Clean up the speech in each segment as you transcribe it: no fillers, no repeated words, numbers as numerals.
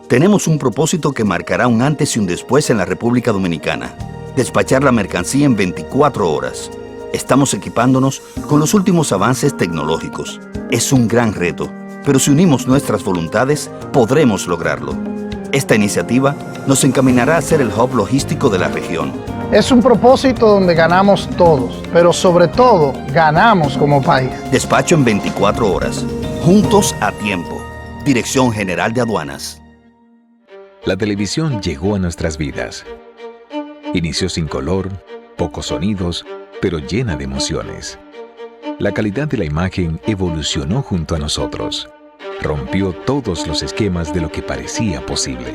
Tenemos un propósito que marcará un antes y un después en la República Dominicana. Despachar la mercancía en 24 horas. Estamos equipándonos con los últimos avances tecnológicos. Es un gran reto, pero si unimos nuestras voluntades, podremos lograrlo. Esta iniciativa nos encaminará a ser el hub logístico de la región. Es un propósito donde ganamos todos, pero sobre todo, ganamos como país. Despacho en 24 horas. Juntos a tiempo. Dirección General de Aduanas. La televisión llegó a nuestras vidas. Inició sin color, pocos sonidos, pero llena de emociones. La calidad de la imagen evolucionó junto a nosotros. Rompió todos los esquemas de lo que parecía posible.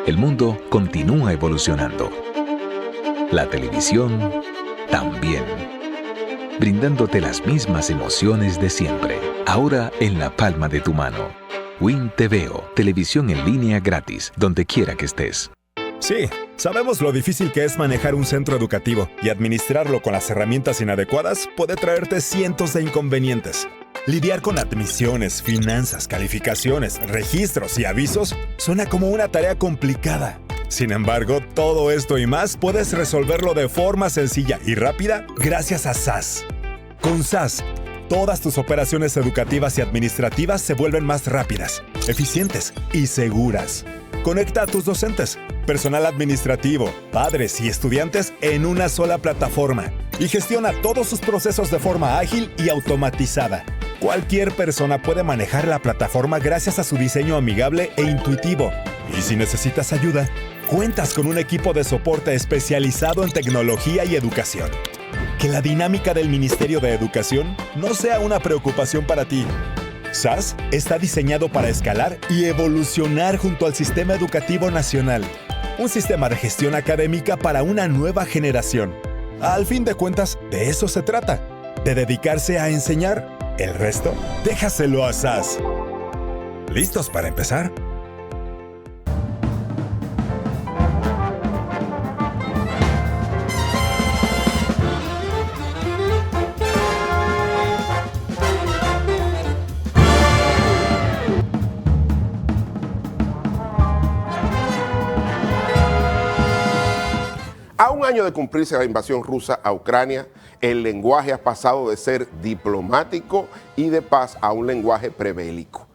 El mundo continúa evolucionando. La televisión también. Brindándote las mismas emociones de siempre. Ahora en la palma de tu mano. Win TVO, televisión en línea gratis, donde quiera que estés. Sí, sabemos lo difícil que es manejar un centro educativo y administrarlo con las herramientas inadecuadas puede traerte cientos de inconvenientes. Lidiar con admisiones, finanzas, calificaciones, registros y avisos suena como una tarea complicada. Sin embargo, todo esto y más puedes resolverlo de forma sencilla y rápida gracias a SAS. Con SAS, todas tus operaciones educativas y administrativas se vuelven más rápidas, eficientes y seguras. Conecta a tus docentes, personal administrativo, padres y estudiantes en una sola plataforma y gestiona todos sus procesos de forma ágil y automatizada. Cualquier persona puede manejar la plataforma gracias a su diseño amigable e intuitivo. Y si necesitas ayuda, cuentas con un equipo de soporte especializado en tecnología y educación. Que la dinámica del Ministerio de Educación no sea una preocupación para ti. SAS está diseñado para escalar y evolucionar junto al Sistema Educativo Nacional. Un sistema de gestión académica para una nueva generación. Al fin de cuentas, de eso se trata. De dedicarse a enseñar. El resto, déjaselo a SAS. ¿Listos para empezar? A un año de cumplirse la invasión rusa a Ucrania, el lenguaje ha pasado de ser diplomático y de paz a un lenguaje prebélico.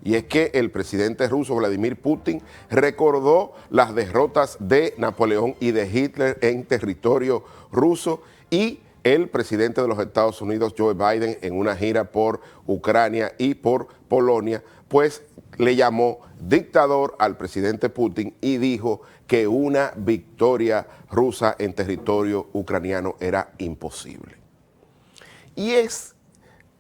Y es que el presidente ruso Vladimir Putin recordó las derrotas de Napoleón y de Hitler en territorio ruso, y el presidente de los Estados Unidos, Joe Biden, en una gira por Ucrania y por Polonia, pues le llamó dictador al presidente Putin y dijo que una victoria rusa en territorio ucraniano era imposible. Y es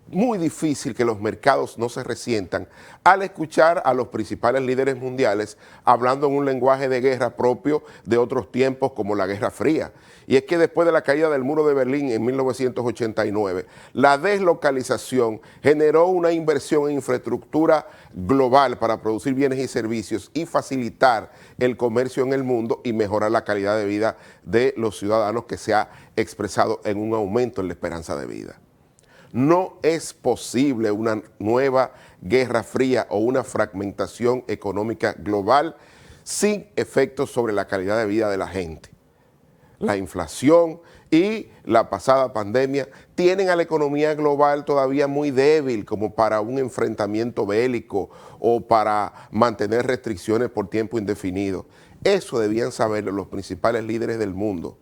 muy difícil que los mercados no se resientan al escuchar a los principales líderes mundiales hablando en un lenguaje de guerra propio de otros tiempos como la Guerra Fría. Y es que después de la caída del muro de Berlín en 1989, la deslocalización generó una inversión en infraestructura global para producir bienes y servicios y facilitar el comercio en el mundo y mejorar la calidad de vida de los ciudadanos, que se ha expresado en un aumento en la esperanza de vida. No es posible una nueva guerra fría o una fragmentación económica global sin efectos sobre la calidad de vida de la gente. La inflación y la pasada pandemia tienen a la economía global todavía muy débil como para un enfrentamiento bélico o para mantener restricciones por tiempo indefinido. Eso debían saberlo los principales líderes del mundo,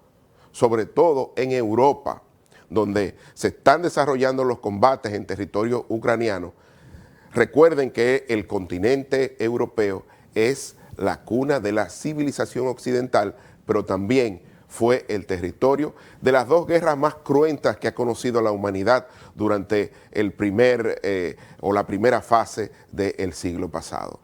sobre todo en Europa, donde se están desarrollando los combates en territorio ucraniano. Recuerden que el continente europeo es la cuna de la civilización occidental, pero también fue el territorio de las dos guerras más cruentas que ha conocido la humanidad durante la primera fase del siglo pasado.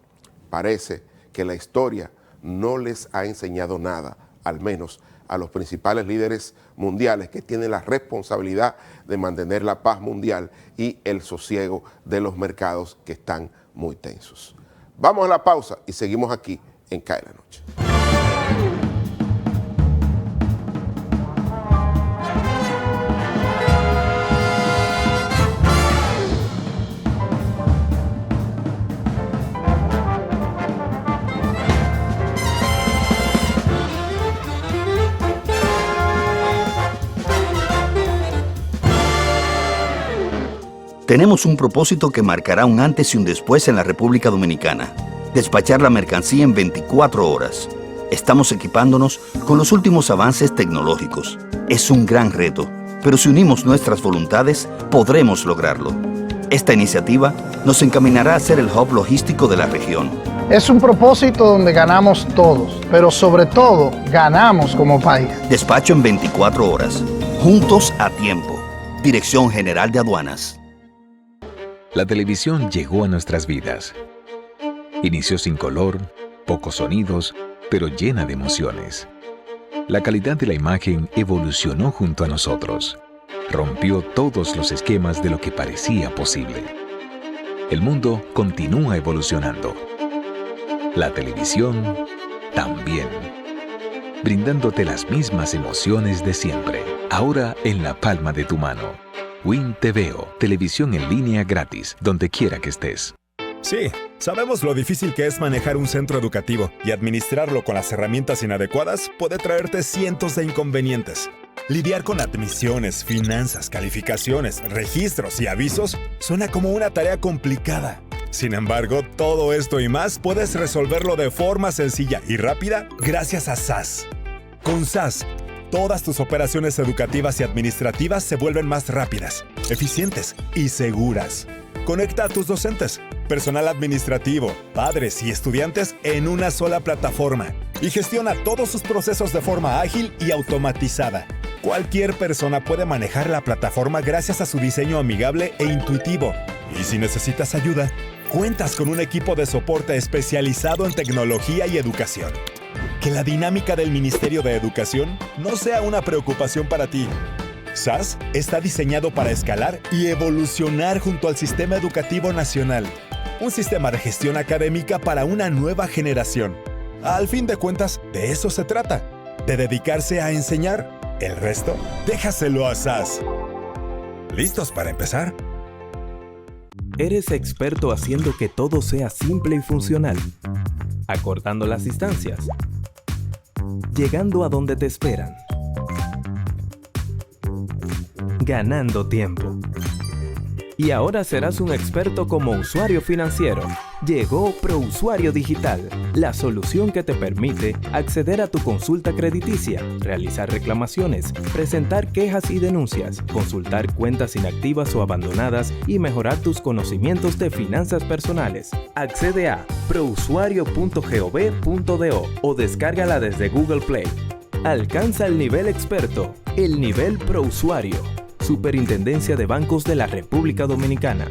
Parece que la historia no les ha enseñado nada, al menos a los principales líderes mundiales que tienen la responsabilidad de mantener la paz mundial y el sosiego de los mercados que están muy tensos. Vamos a la pausa y seguimos aquí en CAE la Noche. Tenemos un propósito que marcará un antes y un después en la República Dominicana. Despachar la mercancía en 24 horas. Estamos equipándonos con los últimos avances tecnológicos. Es un gran reto, pero si unimos nuestras voluntades, podremos lograrlo. Esta iniciativa nos encaminará a ser el hub logístico de la región. Es un propósito donde ganamos todos, pero sobre todo ganamos como país. Despacho en 24 horas. Juntos a tiempo. Dirección General de Aduanas. La televisión llegó a nuestras vidas. Inició sin color, pocos sonidos, pero llena de emociones. La calidad de la imagen evolucionó junto a nosotros. Rompió todos los esquemas de lo que parecía posible. El mundo continúa evolucionando. La televisión también. Brindándote las mismas emociones de siempre. Ahora en la palma de tu mano. Win TVO, televisión en línea gratis, donde quiera que estés. Sí, sabemos lo difícil que es manejar un centro educativo y administrarlo con las herramientas inadecuadas puede traerte cientos de inconvenientes. Lidiar con admisiones, finanzas, calificaciones, registros y avisos suena como una tarea complicada. Sin embargo, todo esto y más puedes resolverlo de forma sencilla y rápida gracias a SAS. Con SAS, todas tus operaciones educativas y administrativas se vuelven más rápidas, eficientes y seguras. Conecta a tus docentes, personal administrativo, padres y estudiantes en una sola plataforma y gestiona todos sus procesos de forma ágil y automatizada. Cualquier persona puede manejar la plataforma gracias a su diseño amigable e intuitivo. Y si necesitas ayuda, cuentas con un equipo de soporte especializado en tecnología y educación. Que la dinámica del Ministerio de Educación no sea una preocupación para ti. SAS está diseñado para escalar y evolucionar junto al Sistema Educativo Nacional. Un sistema de gestión académica para una nueva generación. Al fin de cuentas, de eso se trata. De dedicarse a enseñar. El resto, déjaselo a SAS. ¿Listos para empezar? Eres experto haciendo que todo sea simple y funcional. Acortando las distancias. Llegando a donde te esperan. Ganando tiempo. Y ahora serás un experto como usuario financiero. Llegó ProUsuario Digital, la solución que te permite acceder a tu consulta crediticia, realizar reclamaciones, presentar quejas y denuncias, consultar cuentas inactivas o abandonadas y mejorar tus conocimientos de finanzas personales. Accede a prousuario.gov.do o descárgala desde Google Play. Alcanza el nivel experto, el nivel ProUsuario. Superintendencia de Bancos de la República Dominicana.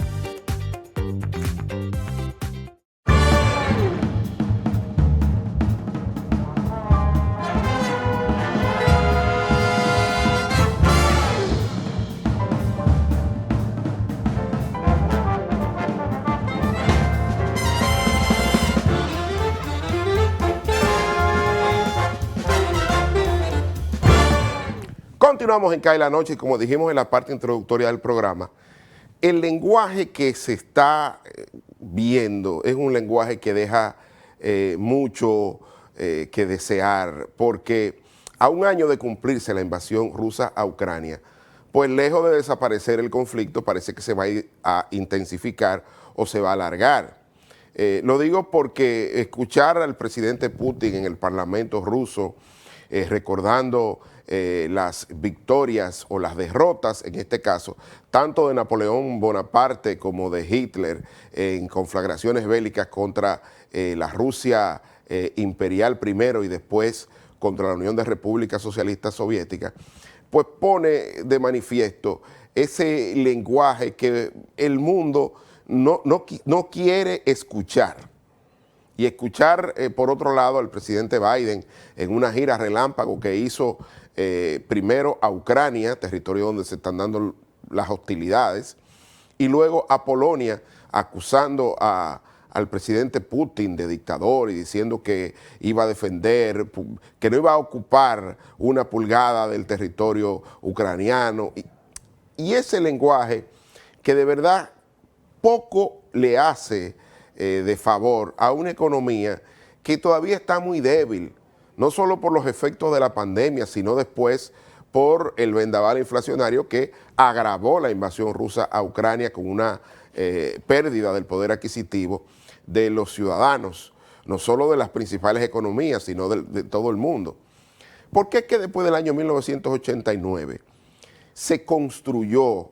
Continuamos en CAE la Noche y como dijimos en la parte introductoria del programa, el lenguaje que se está viendo es un lenguaje que deja mucho que desear, porque a un año de cumplirse la invasión rusa a Ucrania, pues lejos de desaparecer el conflicto, parece que se va a ir a intensificar o se va a alargar. Lo digo porque escuchar al presidente Putin en el Parlamento ruso recordando las victorias o las derrotas, en este caso, tanto de Napoleón Bonaparte como de Hitler en conflagraciones bélicas contra la Rusia imperial primero y después contra la Unión de Repúblicas Socialistas Soviéticas, pues pone de manifiesto ese lenguaje que el mundo no quiere escuchar. Y escuchar, por otro lado, al presidente Biden en una gira relámpago que hizo primero a Ucrania, territorio donde se están dando las hostilidades, y luego a Polonia, acusando al presidente Putin de dictador y diciendo que iba a defender, que no iba a ocupar una pulgada del territorio ucraniano. Y ese lenguaje que de verdad poco le hace de favor a una economía que todavía está muy débil, no solo por los efectos de la pandemia, sino después por el vendaval inflacionario que agravó la invasión rusa a Ucrania con una pérdida del poder adquisitivo de los ciudadanos, no solo de las principales economías, sino de todo el mundo. ¿Por qué es que después del año 1989 se construyó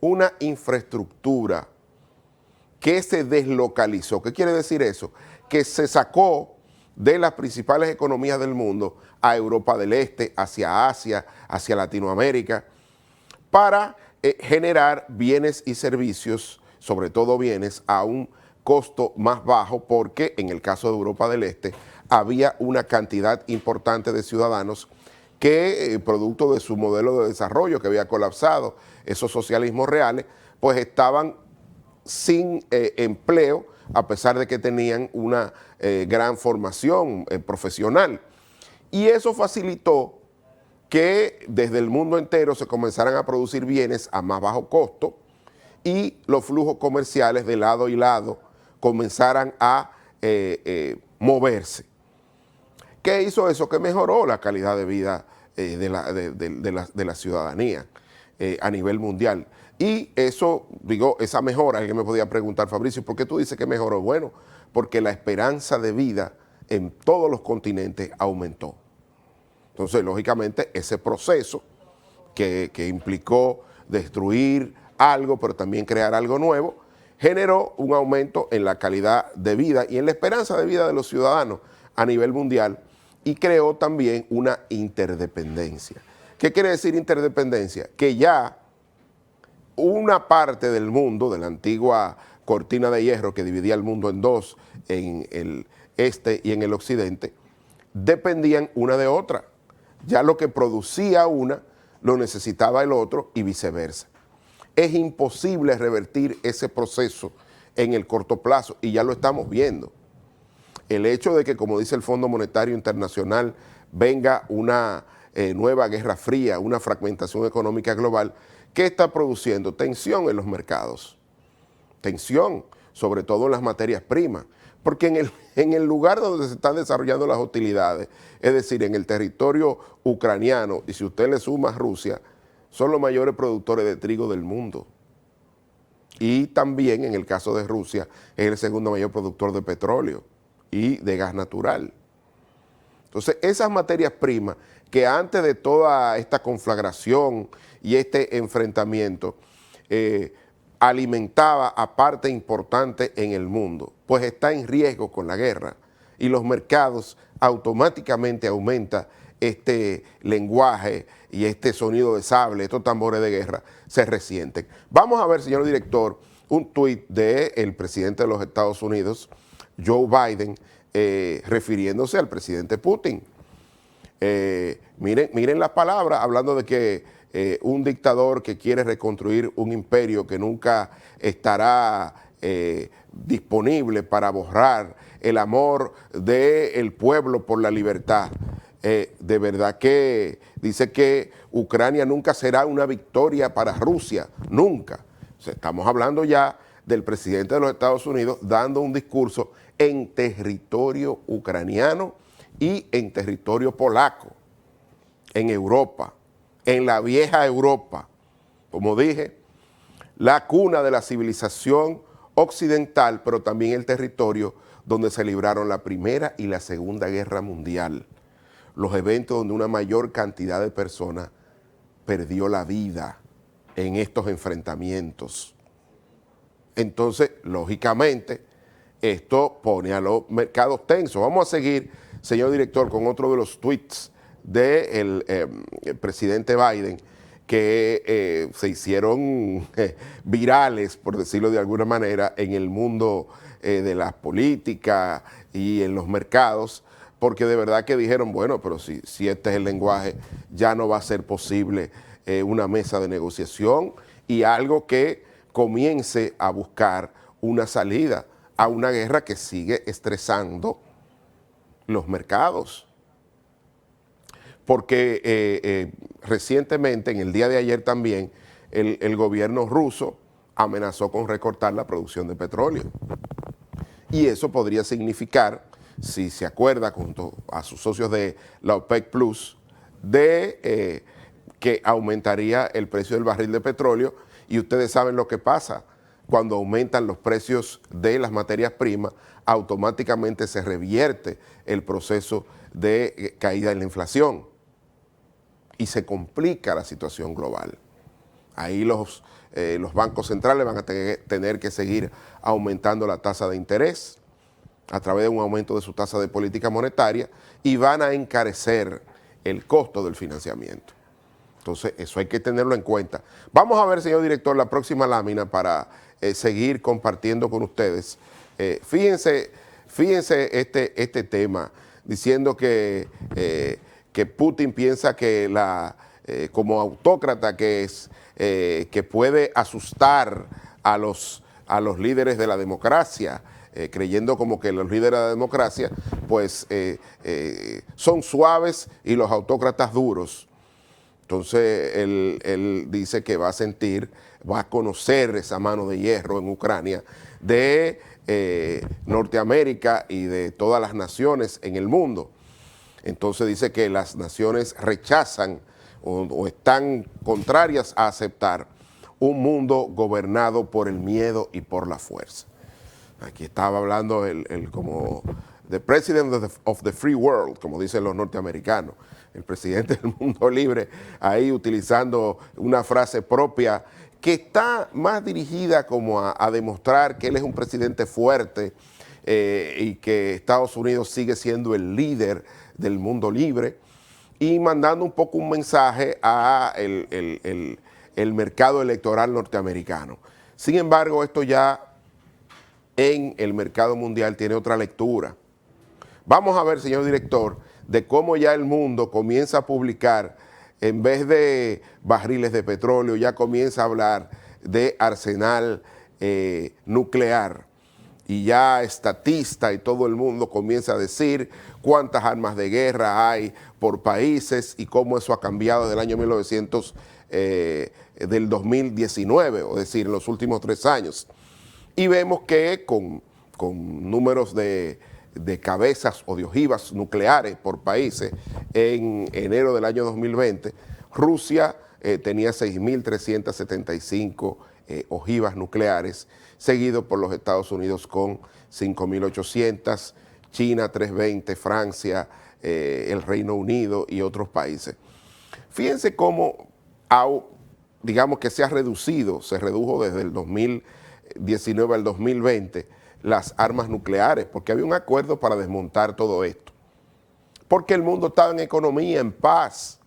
una infraestructura que se deslocalizó? ¿Qué quiere decir eso? Que se sacó de las principales economías del mundo a Europa del Este, hacia Asia, hacia Latinoamérica, para generar bienes y servicios, sobre todo bienes, a un costo más bajo, porque en el caso de Europa del Este había una cantidad importante de ciudadanos que, producto de su modelo de desarrollo que había colapsado, esos socialismos reales, pues estaban sin empleo, a pesar de que tenían una gran formación profesional. Y eso facilitó que desde el mundo entero se comenzaran a producir bienes a más bajo costo y los flujos comerciales de lado y lado comenzaran a moverse. ¿Qué hizo eso? Que mejoró la calidad de vida de la ciudadanía a nivel mundial. Y eso, digo, esa mejora, alguien me podía preguntar, Fabricio, ¿por qué tú dices que mejoró? Bueno, porque la esperanza de vida en todos los continentes aumentó. Entonces, lógicamente, ese proceso que implicó destruir algo, pero también crear algo nuevo, generó un aumento en la calidad de vida y en la esperanza de vida de los ciudadanos a nivel mundial y creó también una interdependencia. ¿Qué quiere decir interdependencia? Que ya una parte del mundo, de la antigua cortina de hierro que dividía el mundo en dos, en el este y en el occidente, dependían una de otra. Ya lo que producía una, lo necesitaba el otro y viceversa. Es imposible revertir ese proceso en el corto plazo y ya lo estamos viendo. El hecho de que, como dice el Fondo Monetario Internacional, venga una nueva guerra fría, una fragmentación económica global, ¿qué está produciendo? Tensión en los mercados, tensión sobre todo en las materias primas, porque en el lugar donde se están desarrollando las hostilidades, es decir, en el territorio ucraniano, y si usted le suma a Rusia, son los mayores productores de trigo del mundo. Y también, en el caso de Rusia, es el segundo mayor productor de petróleo y de gas natural. Entonces, esas materias primas que antes de toda esta conflagración y este enfrentamiento alimentaba a parte importante en el mundo, pues está en riesgo con la guerra y los mercados automáticamente aumentan este lenguaje y este sonido de sable, estos tambores de guerra se resienten. Vamos a ver, señor director, un tuit del presidente de los Estados Unidos, Joe Biden, refiriéndose al presidente Putin. Miren las palabras, hablando de que un dictador que quiere reconstruir un imperio que nunca estará disponible para borrar el amor del pueblo por la libertad. De verdad que dice que Ucrania nunca será una victoria para Rusia, nunca. O sea, estamos hablando ya del presidente de los Estados Unidos dando un discurso en territorio ucraniano y en territorio polaco, en Europa, en la vieja Europa, como dije, la cuna de la civilización occidental, pero también el territorio donde se libraron la Primera y la Segunda Guerra Mundial, los eventos donde una mayor cantidad de personas perdió la vida en estos enfrentamientos. Entonces, lógicamente, esto pone a los mercados tensos. Vamos a seguir, señor director, con otro de los tweets del presidente Biden que se hicieron virales, por decirlo de alguna manera, en el mundo de la política y en los mercados, porque de verdad que dijeron, bueno, pero si este es el lenguaje, ya no va a ser posible una mesa de negociación y algo que comience a buscar una salida a una guerra que sigue estresando los mercados. Porque recientemente, en el día de ayer también, el gobierno ruso amenazó con recortar la producción de petróleo. Y eso podría significar, si se acuerda junto a sus socios de la OPEC Plus, de que aumentaría el precio del barril de petróleo, y ustedes saben lo que pasa. Cuando aumentan los precios de las materias primas, automáticamente se revierte el proceso de caída en la inflación y se complica la situación global. Ahí los bancos centrales van a tener que seguir aumentando la tasa de interés a través de un aumento de su tasa de política monetaria y van a encarecer el costo del financiamiento. Entonces, eso hay que tenerlo en cuenta. Vamos a ver, señor director, la próxima lámina para seguir compartiendo con ustedes. Fíjense este tema, diciendo que Putin piensa que como autócrata que es, que puede asustar a los líderes de la democracia, creyendo como que los líderes de la democracia pues son suaves y los autócratas duros. Entonces él dice que va a conocer esa mano de hierro en Ucrania de Norteamérica y de todas las naciones en el mundo. Entonces dice que las naciones rechazan o están contrarias a aceptar un mundo gobernado por el miedo y por la fuerza. Aquí estaba hablando como the president of the free world, como dicen los norteamericanos, el presidente del mundo libre, ahí utilizando una frase propia que está más dirigida como a demostrar que él es un presidente fuerte y que Estados Unidos sigue siendo el líder del mundo libre, y mandando un poco un mensaje a el mercado electoral norteamericano. Sin embargo, esto ya en el mercado mundial tiene otra lectura. Vamos a ver, señor director, de cómo ya el mundo comienza a publicar, en vez de barriles de petróleo, ya comienza a hablar de arsenal nuclear. Y ya estatista y todo el mundo comienza a decir cuántas armas de guerra hay por países y cómo eso ha cambiado desde el año 2019, es decir, en los últimos 3 años. Y vemos que con números de cabezas o de ojivas nucleares por países, en enero del año 2020, Rusia tenía 6.375 ojivas nucleares, seguido por los Estados Unidos con 5.800, China 320, Francia, el Reino Unido y otros países. Fíjense cómo, digamos que se redujo desde el 2019 al 2020 las armas nucleares, porque había un acuerdo para desmontar todo esto. Porque el mundo estaba en economía, en paz.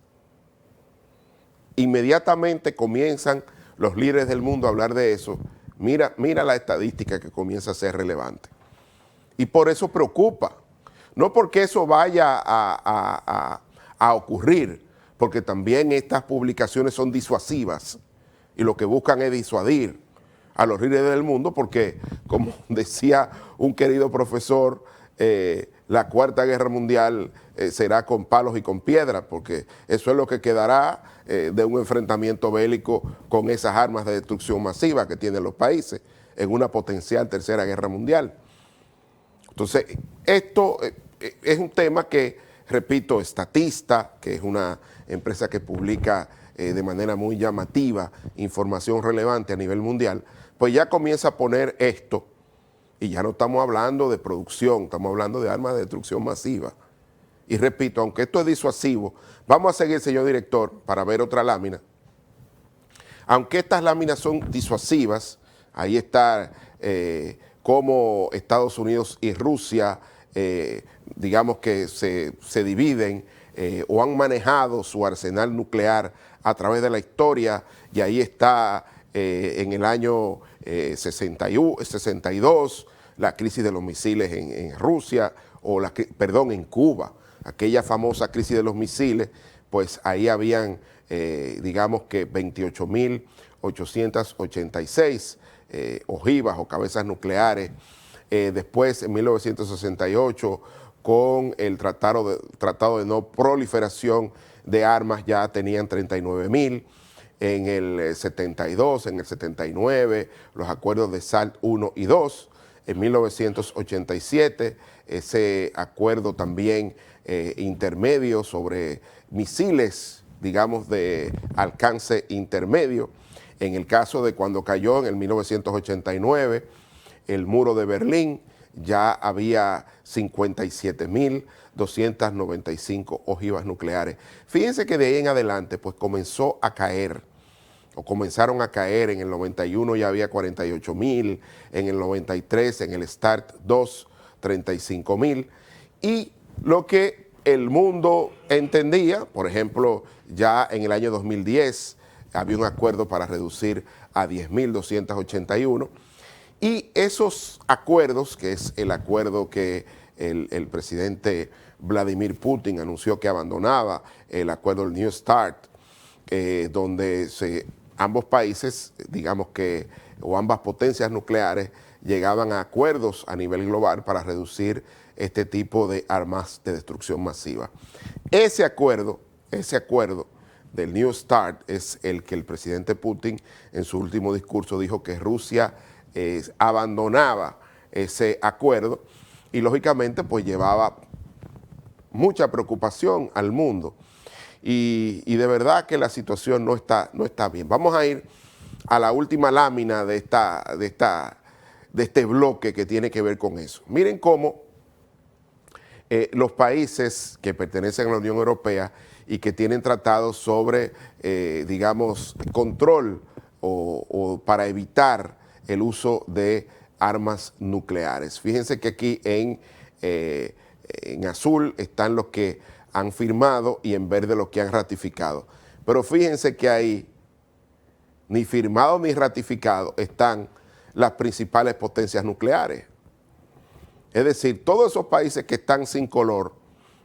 Inmediatamente comienzan los líderes del mundo a hablar de eso. Mira la estadística que comienza a ser relevante. Y por eso preocupa. No porque eso vaya a ocurrir, porque también estas publicaciones son disuasivas y lo que buscan es disuadir a los líderes del mundo, porque, como decía un querido profesor, la Cuarta Guerra Mundial será con palos y con piedras, porque eso es lo que quedará de un enfrentamiento bélico con esas armas de destrucción masiva que tienen los países en una potencial Tercera Guerra Mundial. Entonces, esto es un tema que, repito, Statista, que es una empresa que publica de manera muy llamativa información relevante a nivel mundial, pues ya comienza a poner esto, y ya no estamos hablando de producción, estamos hablando de armas de destrucción masiva. Y repito, aunque esto es disuasivo, vamos a seguir, señor director, para ver otra lámina. Aunque estas láminas son disuasivas, ahí está cómo Estados Unidos y Rusia, digamos que se dividen o han manejado su arsenal nuclear a través de la historia, y ahí está en el año 62, la crisis de los misiles en Rusia, en Cuba, aquella famosa crisis de los misiles, pues ahí habían, digamos que 28.886 ojivas o cabezas nucleares. Después, en 1968, con el tratado de no proliferación de armas, ya tenían 39.000. En el 72, en el 79, los acuerdos de SALT 1 y 2. En 1987, ese acuerdo también intermedio sobre misiles digamos, de alcance intermedio. En el caso de cuando cayó en el 1989 el muro de Berlín, ya había 57.295 ojivas nucleares. Fíjense que de ahí en adelante pues comenzó a caer, o comenzaron a caer. En el 91 ya había 48.000, en el 93 en el START 2, 35.000, y lo que el mundo entendía, por ejemplo, ya en el año 2010 había un acuerdo para reducir a 10.281, y esos acuerdos, que es el acuerdo que el presidente Vladimir Putin anunció que abandonaba, el acuerdo del New START, donde ambos países, digamos que, o ambas potencias nucleares, llegaban a acuerdos a nivel global para reducir este tipo de armas de destrucción masiva. Ese acuerdo del New START es el que el presidente Putin en su último discurso dijo que Rusia abandonaba ese acuerdo, y lógicamente pues llevaba mucha preocupación al mundo, y de verdad que la situación no está bien. Vamos a ir a la última lámina de este bloque que tiene que ver con eso. Miren cómo los países que pertenecen a la Unión Europea y que tienen tratados sobre, digamos, control o para evitar el uso de armas nucleares. Fíjense que aquí en azul están los que han firmado y en verde los que han ratificado. Pero fíjense que ahí, ni firmado ni ratificado, están las principales potencias nucleares. Es decir, todos esos países que están sin color,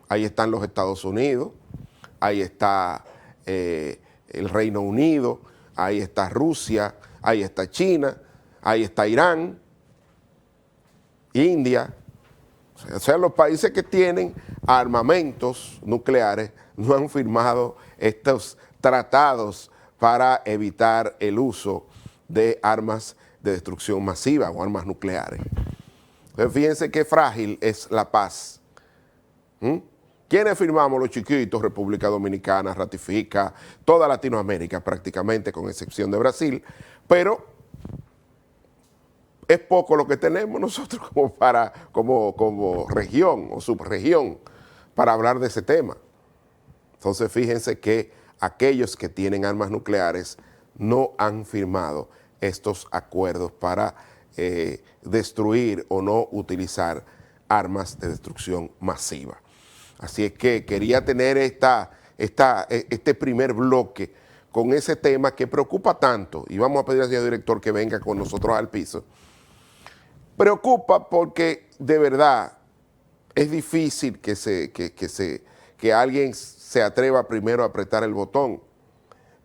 ahí están los Estados Unidos, ahí está el Reino Unido, ahí está Rusia, ahí está China, ahí está Irán, India. O sea, los países que tienen armamentos nucleares no han firmado estos tratados para evitar el uso de armas de destrucción masiva o armas nucleares. Entonces, fíjense qué frágil es la paz. ¿Quiénes firmamos? Los chiquitos, República Dominicana ratifica, toda Latinoamérica prácticamente, con excepción de Brasil, pero es poco lo que tenemos nosotros como región o subregión para hablar de ese tema. Entonces, fíjense que aquellos que tienen armas nucleares no han firmado estos acuerdos para destruir o no utilizar armas de destrucción masiva. Así es que quería tener este primer bloque con ese tema que preocupa tanto, y vamos a pedir al señor director que venga con nosotros al piso. Preocupa porque de verdad es difícil que alguien se atreva primero a apretar el botón,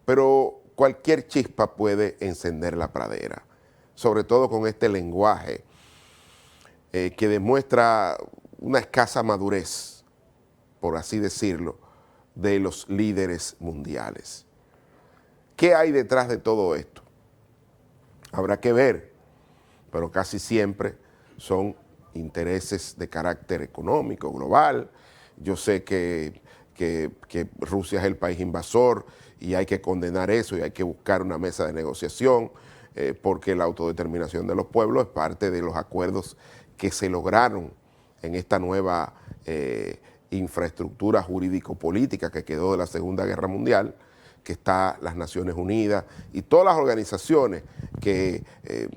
pero cualquier chispa puede encender la pradera, sobre todo con este lenguaje que demuestra una escasa madurez, por así decirlo, de los líderes mundiales. ¿Qué hay detrás de todo esto? Habrá que ver, pero casi siempre son intereses de carácter económico, global. Yo sé que Rusia es el país invasor y hay que condenar eso y hay que buscar una mesa de negociación, porque la autodeterminación de los pueblos es parte de los acuerdos que se lograron en esta nueva infraestructura jurídico-política que quedó de la Segunda Guerra Mundial, que está las Naciones Unidas y todas las organizaciones que,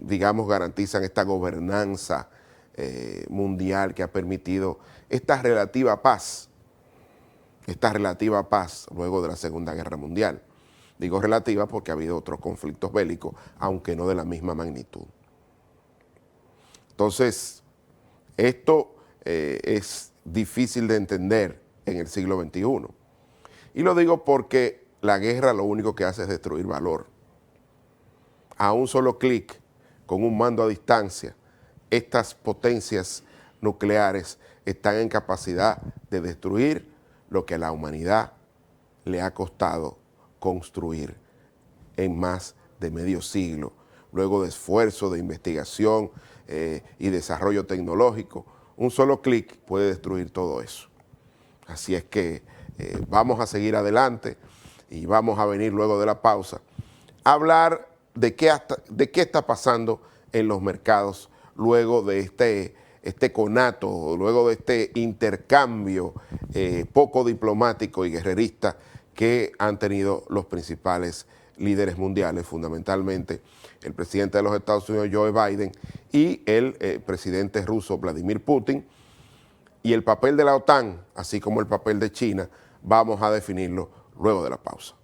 digamos, garantizan esta gobernanza mundial que ha permitido esta relativa paz luego de la Segunda Guerra Mundial. Digo relativa porque ha habido otros conflictos bélicos, aunque no de la misma magnitud. Entonces, esto es difícil de entender en el siglo XXI. Y lo digo porque la guerra lo único que hace es destruir valor. A un solo clic, con un mando a distancia, estas potencias nucleares están en capacidad de destruir lo que a la humanidad le ha costado construir en más de medio siglo, luego de esfuerzo de investigación y desarrollo tecnológico. Un solo clic puede destruir todo eso. Así es que vamos a seguir adelante. y vamos a venir luego de la pausa, a hablar de qué está pasando en los mercados luego de este conato, luego de este intercambio poco diplomático y guerrerista que han tenido los principales líderes mundiales, fundamentalmente el presidente de los Estados Unidos, Joe Biden, y el presidente ruso, Vladimir Putin, y el papel de la OTAN, así como el papel de China, vamos a definirlo luego de la pausa.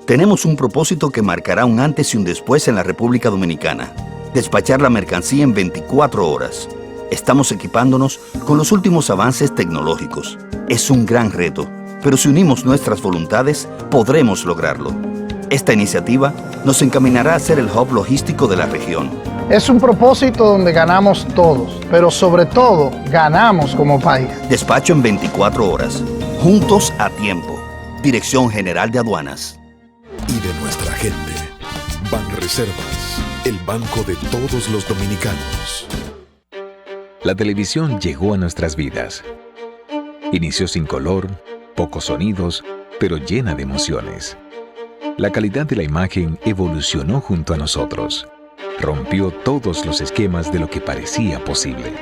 Tenemos un propósito que marcará un antes y un después en la República Dominicana. Despachar la mercancía en 24 horas. Estamos equipándonos con los últimos avances tecnológicos. Es un gran reto, pero si unimos nuestras voluntades, podremos lograrlo. Esta iniciativa nos encaminará a ser el hub logístico de la región. Es un propósito donde ganamos todos, pero sobre todo ganamos como país. Despacho en 24 horas. Juntos a tiempo. Dirección General de Aduanas. Y de nuestra gente. Banreservas, el banco de todos los dominicanos. La televisión llegó a nuestras vidas. Inició sin color, pocos sonidos, pero llena de emociones. La calidad de la imagen evolucionó junto a nosotros. Rompió todos los esquemas de lo que parecía posible.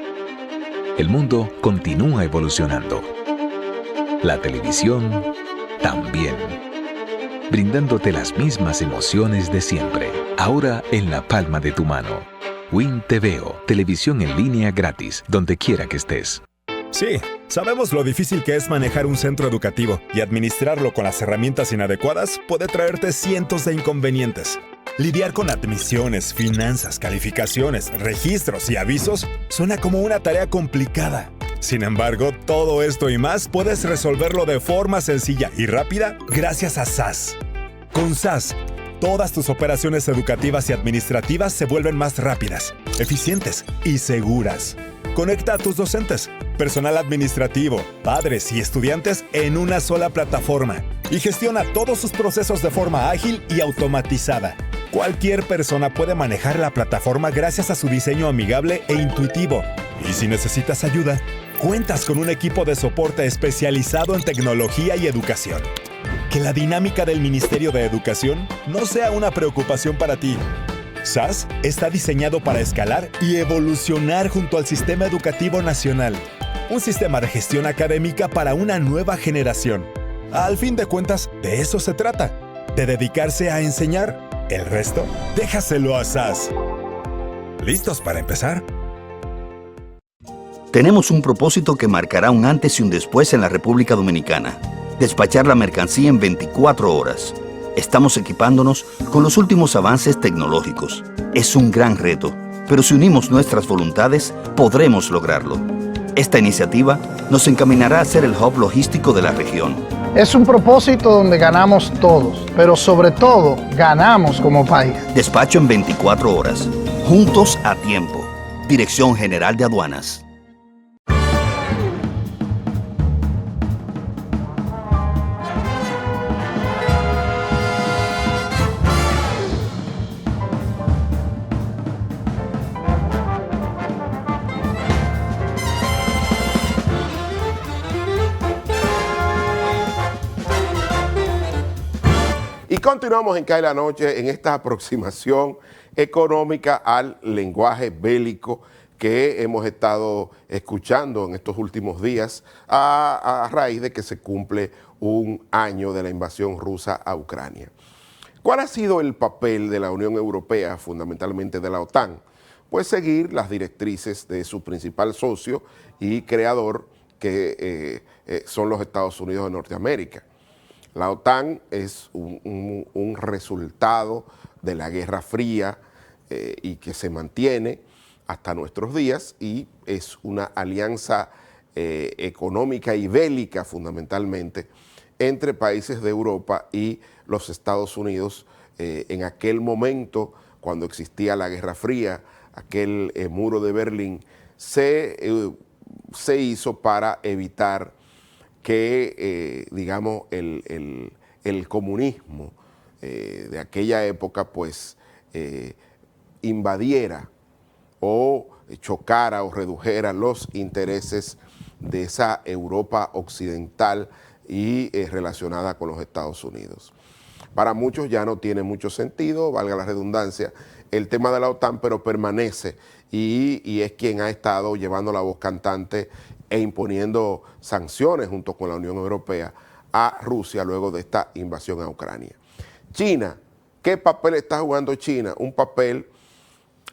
El mundo continúa evolucionando. La televisión también. Brindándote las mismas emociones de siempre, ahora en la palma de tu mano. Win TVO, televisión en línea gratis, donde quiera que estés. Sí, sabemos lo difícil que es manejar un centro educativo y administrarlo con las herramientas inadecuadas puede traerte cientos de inconvenientes. Lidiar con admisiones, finanzas, calificaciones, registros y avisos suena como una tarea complicada. Sin embargo, todo esto y más puedes resolverlo de forma sencilla y rápida gracias a SAS. Con SAS, todas tus operaciones educativas y administrativas se vuelven más rápidas, eficientes y seguras. Conecta a tus docentes, personal administrativo, padres y estudiantes en una sola plataforma y gestiona todos sus procesos de forma ágil y automatizada. Cualquier persona puede manejar la plataforma gracias a su diseño amigable e intuitivo. Y si necesitas ayuda, cuentas con un equipo de soporte especializado en tecnología y educación. Que la dinámica del Ministerio de Educación no sea una preocupación para ti. SAS está diseñado para escalar y evolucionar junto al Sistema Educativo Nacional. Un sistema de gestión académica para una nueva generación. Al fin de cuentas, de eso se trata. De dedicarse a enseñar. El resto, déjaselo a SAS. ¿Listos para empezar? Tenemos un propósito que marcará un antes y un después en la República Dominicana. Despachar la mercancía en 24 horas. Estamos equipándonos con los últimos avances tecnológicos. Es un gran reto, pero si unimos nuestras voluntades, podremos lograrlo. Esta iniciativa nos encaminará a ser el hub logístico de la región. Es un propósito donde ganamos todos, pero sobre todo ganamos como país. Despacho en 24 horas. Juntos a tiempo. Dirección General de Aduanas. Y continuamos en CAE la Noche en esta aproximación económica al lenguaje bélico que hemos estado escuchando en estos últimos días a raíz de que se cumple un año de la invasión rusa a Ucrania. ¿Cuál ha sido el papel de la Unión Europea, fundamentalmente de la OTAN? Pues seguir las directrices de su principal socio y creador, que son los Estados Unidos de Norteamérica. La OTAN es un resultado de la Guerra Fría y que se mantiene hasta nuestros días, y es una alianza económica y bélica fundamentalmente entre países de Europa y los Estados Unidos en aquel momento cuando existía la Guerra Fría, aquel muro de Berlín, se hizo para evitar que, digamos, el comunismo de aquella época, pues, invadiera o chocara o redujera los intereses de esa Europa occidental y relacionada con los Estados Unidos. Para muchos ya no tiene mucho sentido, valga la redundancia, el tema de la OTAN, pero permanece y es quien ha estado llevando la voz cantante e imponiendo sanciones junto con la Unión Europea a Rusia luego de esta invasión a Ucrania. China, ¿qué papel está jugando China? Un papel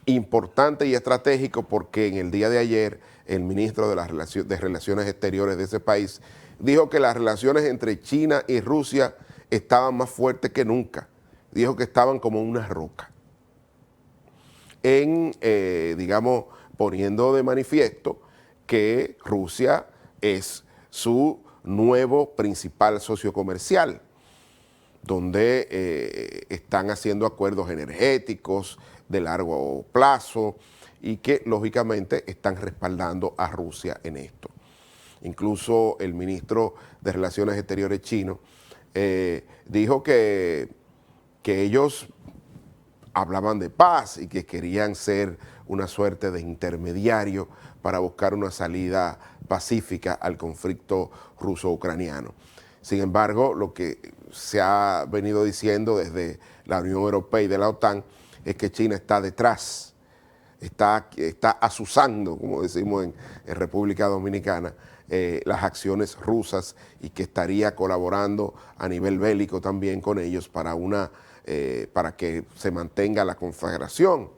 importante y estratégico porque en el día de ayer el ministro de Relaciones Exteriores de ese país dijo que las relaciones entre China y Rusia estaban más fuertes que nunca. Dijo que estaban como una roca. Digamos, poniendo de manifiesto que Rusia es su nuevo principal socio comercial, donde están haciendo acuerdos energéticos de largo plazo y que lógicamente están respaldando a Rusia en esto. Incluso el ministro de Relaciones Exteriores chino dijo que ellos hablaban de paz y que querían ser una suerte de intermediario para buscar una salida pacífica al conflicto ruso-ucraniano. Sin embargo, lo que se ha venido diciendo desde la Unión Europea y de la OTAN es que China está detrás, está azuzando, como decimos en República Dominicana, las acciones rusas y que estaría colaborando a nivel bélico también con ellos para que se mantenga la conflagración.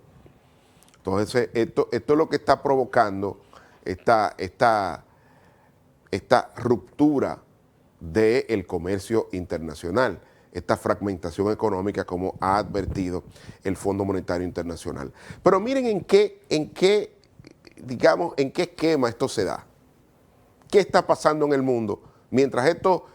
Entonces, esto es lo que está provocando esta ruptura del comercio internacional, esta fragmentación económica, como ha advertido el Fondo Monetario Internacional. Pero miren en qué esquema esto se da. ¿Qué está pasando en el mundo? Mientras esto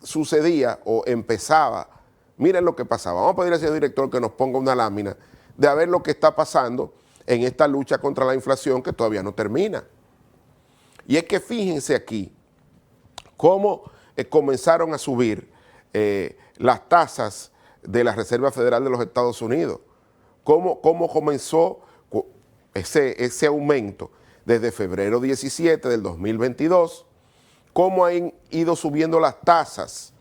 sucedía o empezaba, miren lo que pasaba. Vamos a pedir al señor director que nos ponga una lámina de a ver lo que está pasando en esta lucha contra la inflación que todavía no termina. Y es que fíjense aquí cómo comenzaron a subir las tasas de la Reserva Federal de los Estados Unidos, cómo comenzó ese aumento desde febrero 17 del 2022, cómo han ido subiendo las tasas.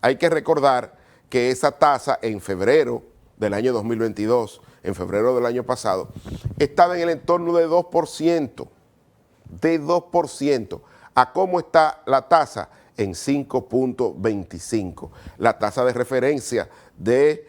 Hay que recordar que esa tasa en febrero del año 2022, en febrero del año pasado, estaba en el entorno de 2%, ¿A cómo está la tasa? En 5.25, la tasa de referencia de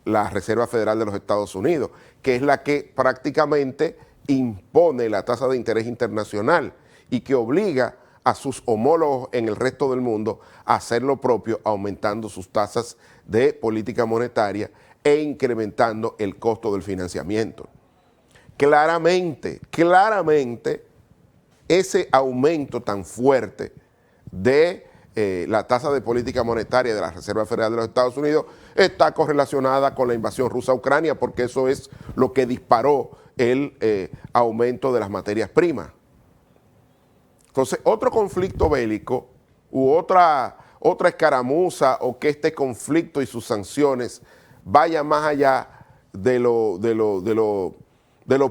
la Reserva Federal de los Estados Unidos, que es la que prácticamente impone la tasa de interés internacional y que obliga a sus homólogos en el resto del mundo a hacer lo propio, aumentando sus tasas de política monetaria e incrementando el costo del financiamiento. Claramente, ese aumento tan fuerte de la tasa de política monetaria de la Reserva Federal de los Estados Unidos está correlacionada con la invasión rusa a Ucrania, porque eso es lo que disparó el aumento de las materias primas. Entonces, otro conflicto bélico u otra escaramuza, o que este conflicto y sus sanciones vaya más allá de lo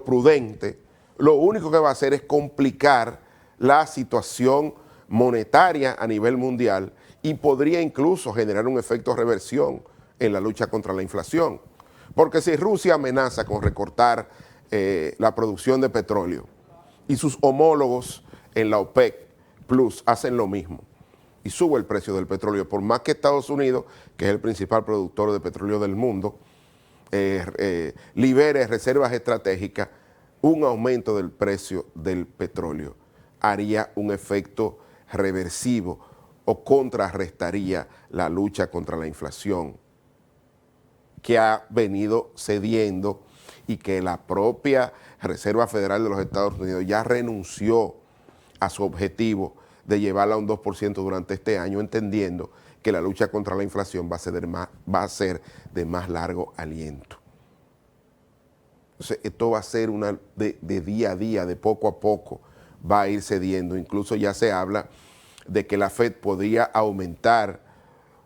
prudente, lo único que va a hacer es complicar la situación monetaria a nivel mundial y podría incluso generar un efecto reversión en la lucha contra la inflación. Porque si Rusia amenaza con recortar la producción de petróleo y sus homólogos en la OPEC Plus hacen lo mismo y sube el precio del petróleo, por más que Estados Unidos, que es el principal productor de petróleo del mundo, libere reservas estratégicas, un aumento del precio del petróleo haría un efecto reversivo o contrarrestaría la lucha contra la inflación que ha venido cediendo y que la propia Reserva Federal de los Estados Unidos ya renunció a su objetivo de llevarla a un 2% durante este año, entendiendo que la lucha contra la inflación va a ser de más largo aliento. Entonces, esto va a ser una de día a día, de poco a poco, va a ir cediendo. Incluso ya se habla de que la Fed podría aumentar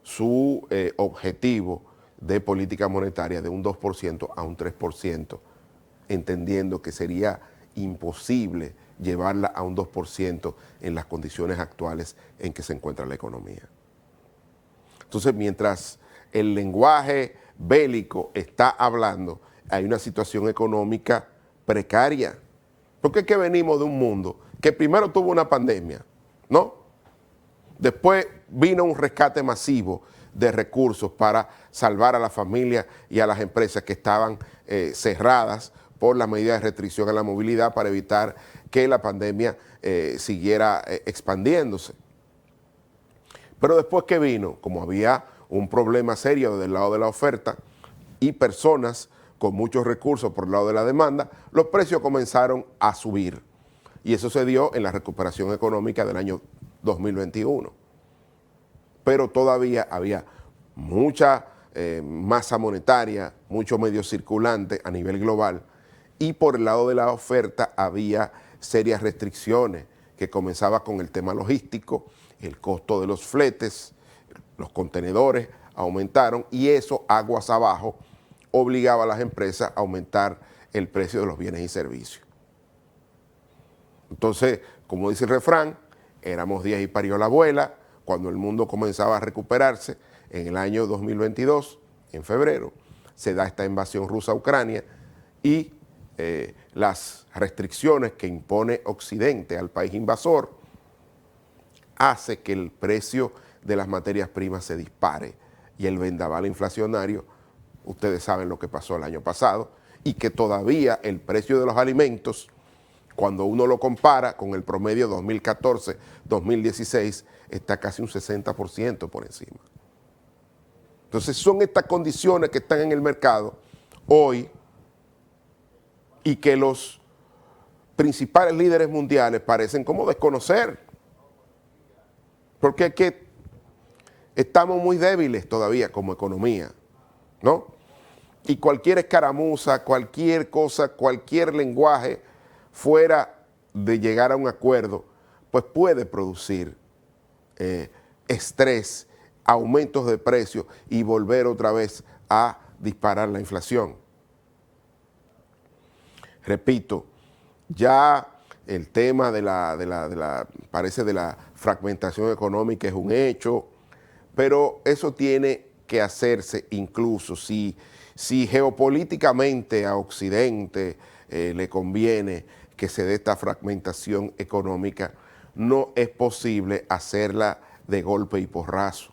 su objetivo de política monetaria de un 2% a un 3%, entendiendo que sería imposible llevarla a un 2% en las condiciones actuales en que se encuentra la economía. Entonces, mientras el lenguaje bélico está hablando, hay una situación económica precaria. Porque es que venimos de un mundo que primero tuvo una pandemia, ¿no? Después vino un rescate masivo de recursos para salvar a las familias y a las empresas que estaban cerradas por las medidas de restricción a la movilidad para evitar que la pandemia siguiera expandiéndose. Pero después que vino, como había un problema serio del lado de la oferta y personas con muchos recursos por el lado de la demanda, los precios comenzaron a subir. Y eso se dio en la recuperación económica del año 2021. Pero todavía había mucha masa monetaria, mucho medio circulante a nivel global, y por el lado de la oferta había serias restricciones que comenzaba con el tema logístico, el costo de los fletes, los contenedores aumentaron y eso, aguas abajo, obligaba a las empresas a aumentar el precio de los bienes y servicios. Entonces, como dice el refrán, éramos 10 y parió la abuela, cuando el mundo comenzaba a recuperarse en el año 2022, en febrero, se da esta invasión rusa a Ucrania y las restricciones que impone Occidente al país invasor hace que el precio de las materias primas se dispare y el vendaval inflacionario, ustedes saben lo que pasó el año pasado, y que todavía el precio de los alimentos, cuando uno lo compara con el promedio 2014-2016, está casi un 60% por encima. Entonces son estas condiciones que están en el mercado hoy y que los principales líderes mundiales parecen como desconocer. Porque es que estamos muy débiles todavía como economía, ¿no? Y cualquier escaramuza, cualquier cosa, cualquier lenguaje fuera de llegar a un acuerdo, pues puede producir estrés, aumentos de precios y volver otra vez a disparar la inflación. Repito, ya el tema parece de la fragmentación económica es un hecho, pero eso tiene que hacerse incluso si geopolíticamente a Occidente le conviene que se dé esta fragmentación económica, no es posible hacerla de golpe y porrazo.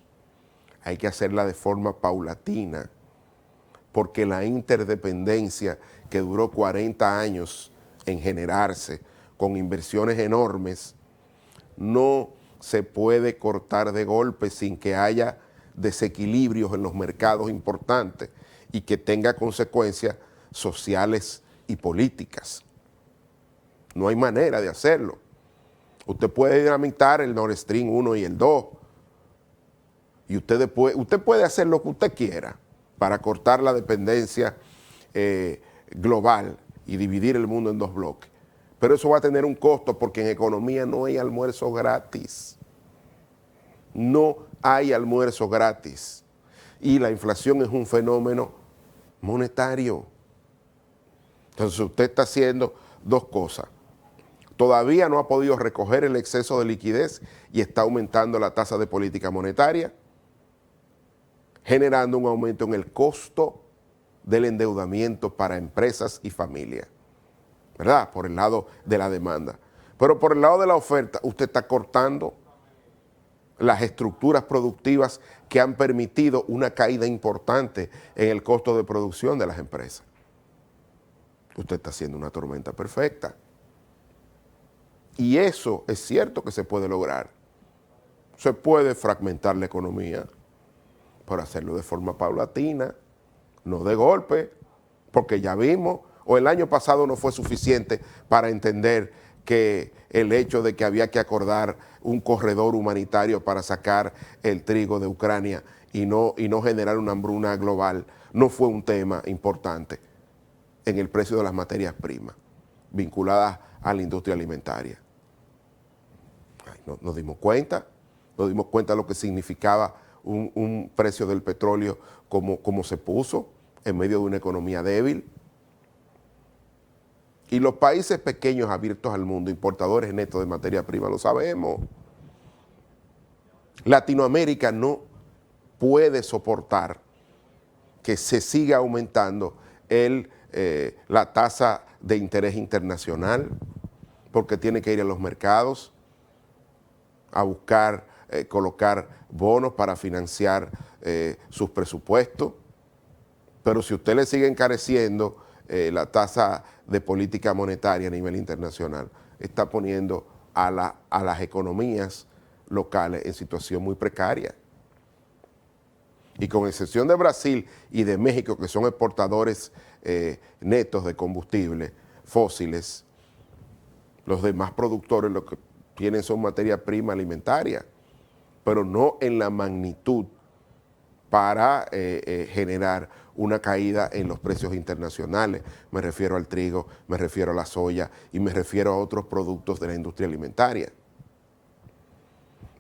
Hay que hacerla de forma paulatina, porque la interdependencia que duró 40 años en generarse, con inversiones enormes, no se puede cortar de golpe sin que haya desequilibrios en los mercados importantes y que tenga consecuencias sociales y políticas. No hay manera de hacerlo. Usted puede dinamitar el Nord Stream 1 y el 2, y usted puede hacer lo que usted quiera para cortar la dependencia global y dividir el mundo en dos bloques. Pero eso va a tener un costo porque en economía no hay almuerzo gratis. No hay almuerzo gratis. Y la inflación es un fenómeno monetario. Entonces usted está haciendo dos cosas. Todavía no ha podido recoger el exceso de liquidez y está aumentando la tasa de política monetaria, generando un aumento en el costo del endeudamiento para empresas y familias, ¿verdad? Por el lado de la demanda. Pero por el lado de la oferta, usted está cortando las estructuras productivas que han permitido una caída importante en el costo de producción de las empresas. Usted está haciendo una tormenta perfecta. Y eso es cierto que se puede lograr. Se puede fragmentar la economía, pero hacerlo de forma paulatina, no de golpe, porque ya vimos, o el año pasado no fue suficiente para entender que el hecho de que había que acordar un corredor humanitario para sacar el trigo de Ucrania y no generar una hambruna global no fue un tema importante. en el precio de las materias primas vinculadas a la industria alimentaria. Nos dimos cuenta de lo que significaba un precio del petróleo como se puso en medio de una economía débil. Y los países pequeños abiertos al mundo, importadores netos de materia prima, lo sabemos. Latinoamérica no puede soportar que se siga aumentando la tasa de interés internacional, porque tiene que ir a los mercados a buscar, colocar bonos para financiar sus presupuestos. Pero si usted le sigue encareciendo la tasa de política monetaria a nivel internacional, está poniendo a las economías locales en situación muy precaria. Y con excepción de Brasil y de México, que son exportadores netos de combustibles fósiles, los demás productores lo que tienen son materia prima alimentaria, pero no en la magnitud para generar una caída en los precios internacionales. Me refiero al trigo, me refiero a la soya y me refiero a otros productos de la industria alimentaria.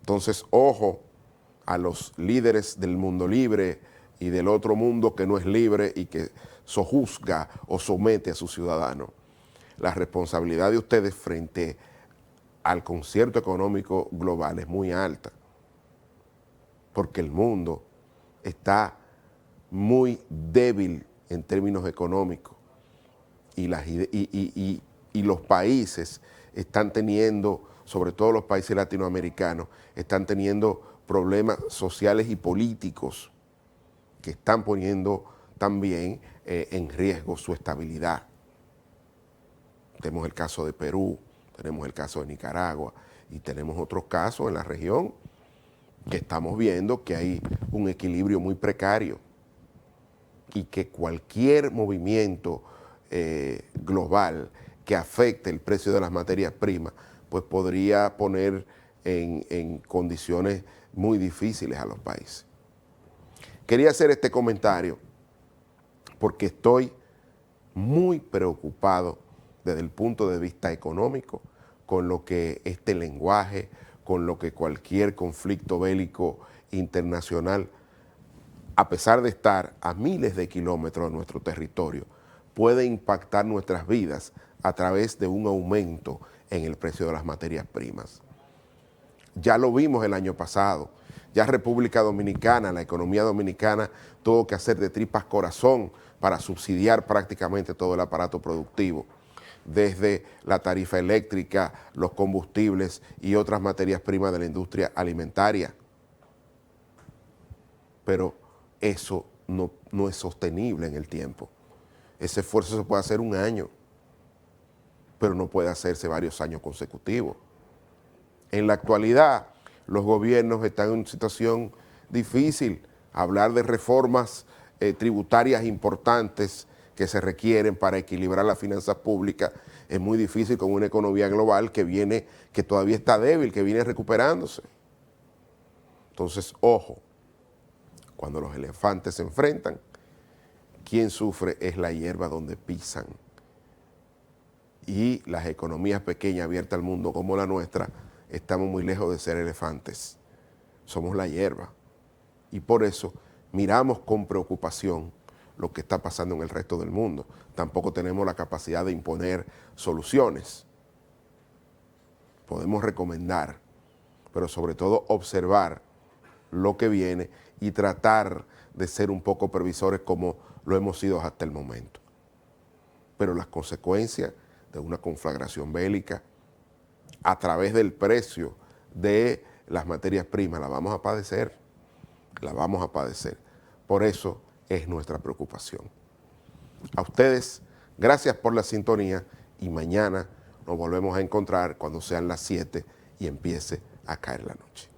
Entonces, ojo a los líderes del mundo libre y del otro mundo que no es libre y que sojuzga o somete a sus ciudadanos. La responsabilidad de ustedes frente al concierto económico global es muy alta, porque el mundo está muy débil en términos económicos y los países están teniendo, sobre todo los países latinoamericanos, están teniendo problemas sociales y políticos que están poniendo también en riesgo su estabilidad. Tenemos el caso de Perú, tenemos el caso de Nicaragua y tenemos otros casos en la región que estamos viendo que hay un equilibrio muy precario y que cualquier movimiento global que afecte el precio de las materias primas, pues podría poner en condiciones muy difíciles a los países. Quería hacer este comentario porque estoy muy preocupado desde el punto de vista económico con lo que este lenguaje, con lo que cualquier conflicto bélico internacional, a pesar de estar a miles de kilómetros de nuestro territorio, puede impactar nuestras vidas a través de un aumento en el precio de las materias primas. Ya lo vimos el año pasado, ya República Dominicana, la economía dominicana tuvo que hacer de tripas corazón para subsidiar prácticamente todo el aparato productivo, desde la tarifa eléctrica, los combustibles y otras materias primas de la industria alimentaria. Pero eso no es sostenible en el tiempo. Ese esfuerzo se puede hacer un año, pero no puede hacerse varios años consecutivos. En la actualidad, los gobiernos están en una situación difícil. Hablar de reformas tributarias importantes que se requieren para equilibrar las finanzas públicas es muy difícil con una economía global que todavía está débil, que viene recuperándose. Entonces, ojo, cuando los elefantes se enfrentan, quien sufre es la hierba donde pisan. Y las economías pequeñas abiertas al mundo como la nuestra, estamos muy lejos de ser elefantes. Somos la hierba. Y por eso miramos con preocupación lo que está pasando en el resto del mundo. Tampoco tenemos la capacidad de imponer soluciones. Podemos recomendar, pero sobre todo observar lo que viene y tratar de ser un poco previsores como lo hemos sido hasta el momento. Pero las consecuencias de una conflagración bélica a través del precio de las materias primas la vamos a padecer, Por eso es nuestra preocupación. A ustedes, gracias por la sintonía y mañana nos volvemos a encontrar cuando sean las 7 y empiece a caer la noche.